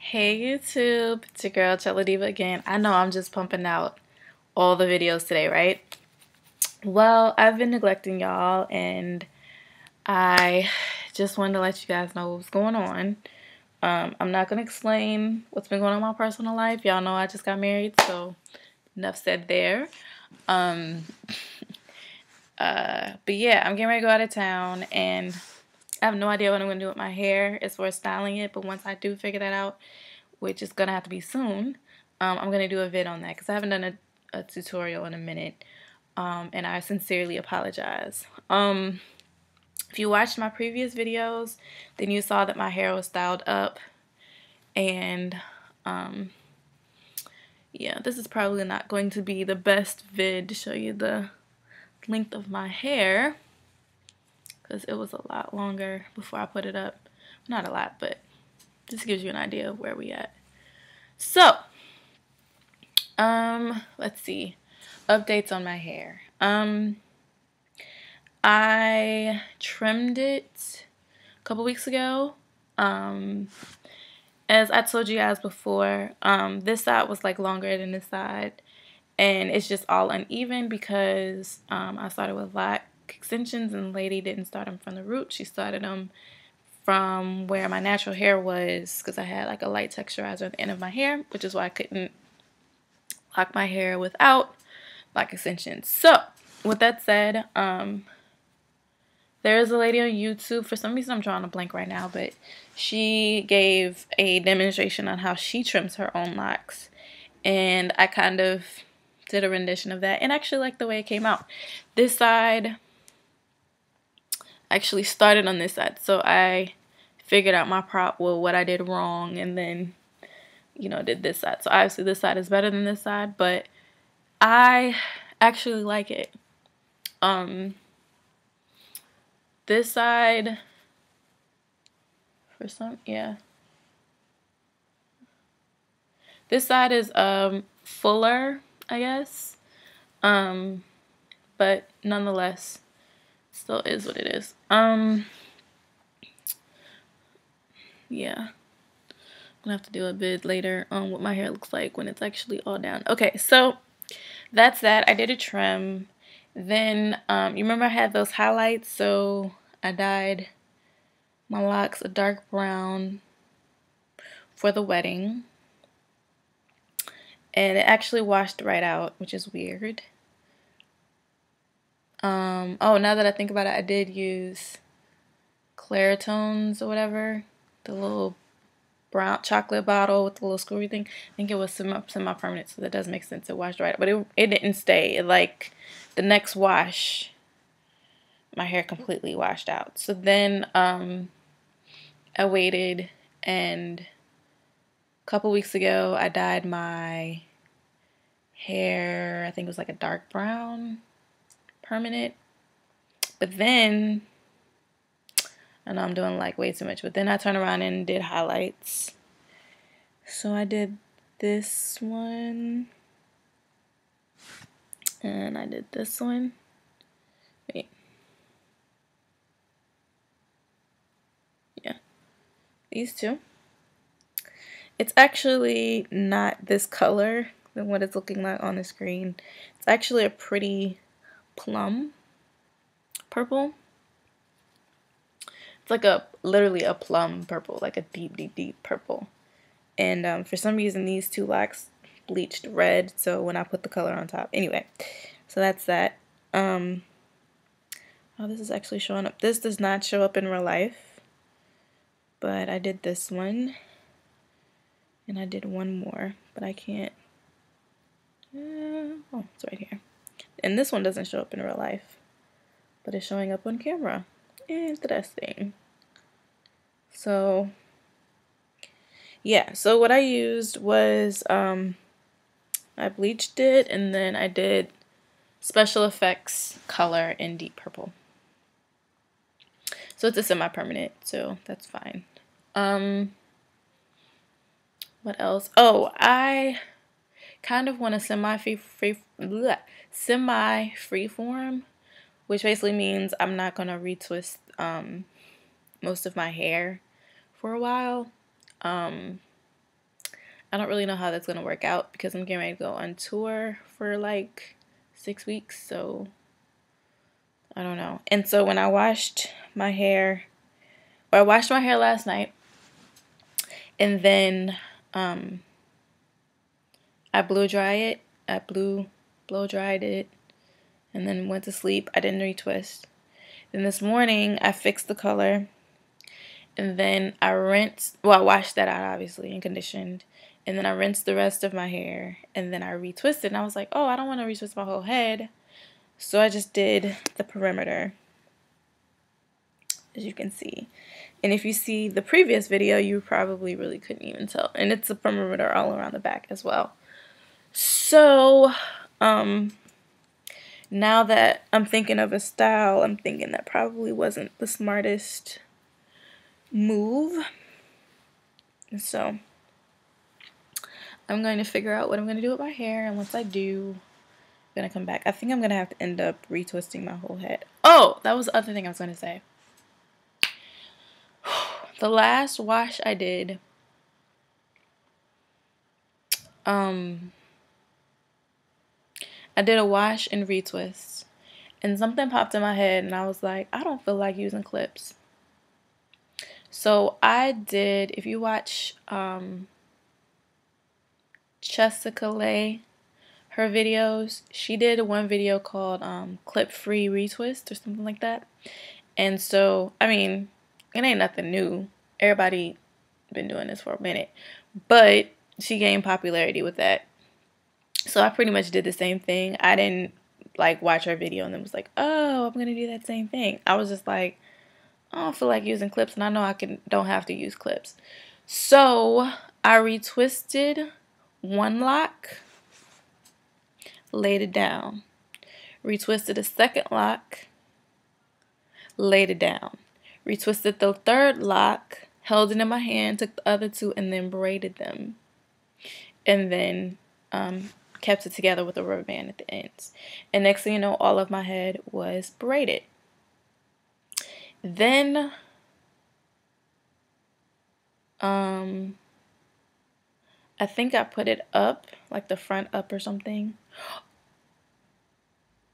Hey YouTube, it's your girl Chella Diva again. I know I'm just pumping out all the videos today, right? Well, I've been neglecting y'all and I just wanted to let you guys know what's going on. I'm not gonna explain what's been going on in my personal life. Y'all know I just got married, so enough said there. Um, but yeah, I'm getting ready to go out of town and I have no idea what I'm gonna do with my hair as far as styling it, but once I do figure that out, which is gonna have to be soon, I'm gonna do a vid on that because I haven't done a tutorial in a minute, and I sincerely apologize. If you watched my previous videos, then you saw that my hair was styled up, and yeah, this is probably not going to be the best vid to show you the length of my hair because it was a lot longer before I put it up. Not a lot, but this gives you an idea of where we at. So, let's see. Updates on my hair. I trimmed it a couple weeks ago. As I told you guys before, this side was like longer than this side, and it's just all uneven because I started with lock extensions and the lady didn't start them from the root. She started them from where my natural hair was because I had like a light texturizer at the end of my hair, which is why I couldn't lock my hair without lock extensions. So with that said, there is a lady on YouTube, for some reason I'm drawing a blank right now, but she gave a demonstration on how she trims her own locks, and I kind of did a rendition of that and actually like the way it came out. This side actually started on this side, so I figured out what I did wrong, and then did this side. So obviously this side is better than this side, but I actually like it. This side, this side is fuller, I guess. But nonetheless, still is what it is. Yeah. I'm gonna have to do a bit later on what my hair looks like when it's actually all down. Okay, so that's that. I did a trim. Then, you remember I had those highlights, so I dyed my locks a dark brown for the wedding. And it actually washed right out, which is weird. Oh, now that I think about it, I did use Claritones or whatever. The little brown chocolate bottle with the little screwy thing. I think it was semi-permanent, so that does make sense. It washed right out. But it didn't stay. Like, the next wash, my hair completely washed out. So then I waited, and a couple weeks ago I dyed my hair, I think it was like a dark brown permanent. But then I know I'm doing like way too much, but then I turned around and did highlights. So I did this one, and I did this one. Wait. Yeah, these two. It's actually not this color than what it's looking like on the screen. It's actually a pretty plum purple. It's like literally a plum purple, like a deep, deep, deep purple. And for some reason these two locks bleached red, so when I put the color on top. Anyway, so that's that. Oh, this is actually showing up. This does not show up in real life, but I did this one, and I did one more, but I can't. Oh, it's right here. And this one doesn't show up in real life, but it's showing up on camera. Interesting. So yeah, so what I used was I bleached it, and then I did Special Effects color in deep purple. So it's a semi-permanent, so that's fine. What else? Oh, I kind of want a semi-freeform, which basically means I'm not gonna retwist most of my hair for a while. I don't really know how that's gonna work out because I'm getting ready to go on tour for like 6 weeks, so I don't know. And so when I washed my hair, or I washed my hair last night, and then I blow dried it, and then went to sleep. I didn't retwist. Then this morning I fixed the color, and then I washed that out obviously and conditioned, and then I rinsed the rest of my hair, and then I retwisted, and I was like, oh, I don't want to retwist my whole head, so I just did the perimeter, as you can see. And if you see the previous video, you probably really couldn't even tell, and it's a perimeter all around the back as well. So now that I'm thinking of a style, I'm thinking that probably wasn't the smartest move. So I'm going to figure out what I'm going to do with my hair, and once I do, I'm going to come back. I think I'm going to have to end up retwisting my whole head. Oh, that was the other thing I was going to say. The last wash I did, I did a wash and retwist, and something popped in my head, and I was like, I don't feel like using clips. So I did, if you watch Jessica Lay, her videos, she did one video called Clip Free Retwist or something like that. And so, I mean, it ain't nothing new. Everybody been doing this for a minute. But she gained popularity with that. So I pretty much did the same thing. I didn't like watch her video and then was like, oh, I'm gonna do that same thing. I was just like, I don't feel like using clips, and I know don't have to use clips. So I retwisted one lock, laid it down. Retwisted a second lock, laid it down. Retwisted the third lock, held it in my hand, took the other two, and then braided them. And then kept it together with a rubber band at the ends. And next thing you know, all of my head was braided. Then I think I put it up, like the front up or something.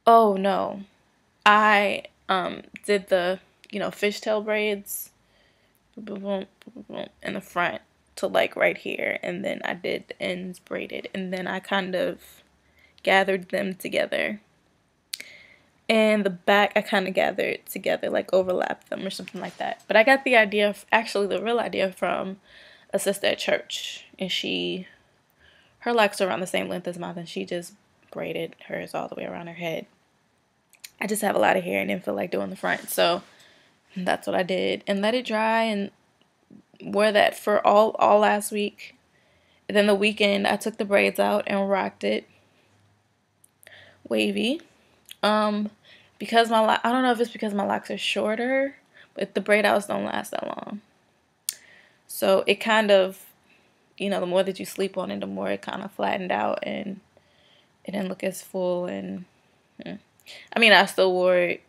Oh no. I did the, fishtail braids in the front to like right here, and then I did the ends braided, and then I kind of gathered them together. And the back I kind of gathered together, like overlapped them or something like that. But I got the idea, actually the real idea, from a sister at church, and her locks are around the same length as mine, and she just braided hers all the way around her head. I just have a lot of hair and didn't feel like doing the front, so that's what I did, and let it dry, and wore that for all last week. And then the weekend I took the braids out and rocked it wavy. Because I don't know if it's because my locks are shorter, but the braid outs don't last that long. So it kind of, the more that you sleep on it, the more it kind of flattened out, and it didn't look as full. And I mean, I still wore it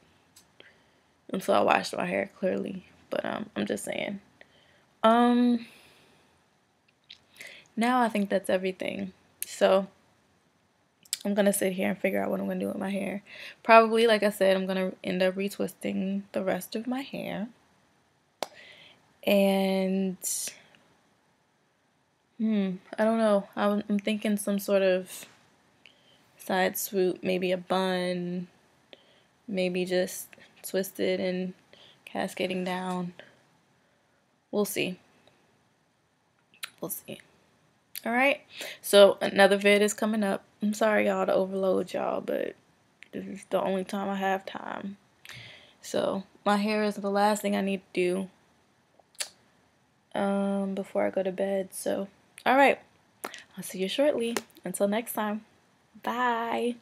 until I washed my hair, clearly. But I'm just saying. Now I think that's everything. So I'm going to sit here and figure out what I'm going to do with my hair. Probably, like I said, I'm going to end up retwisting the rest of my hair. And I don't know. I'm thinking some sort of side swoop, maybe a bun, maybe just twisted and cascading down. We'll see. We'll see. Alright, so another vid is coming up. I'm sorry, y'all, to overload y'all, but this is the only time I have time. So my hair is the last thing I need to do before I go to bed. So, alright, I'll see you shortly. Until next time, bye.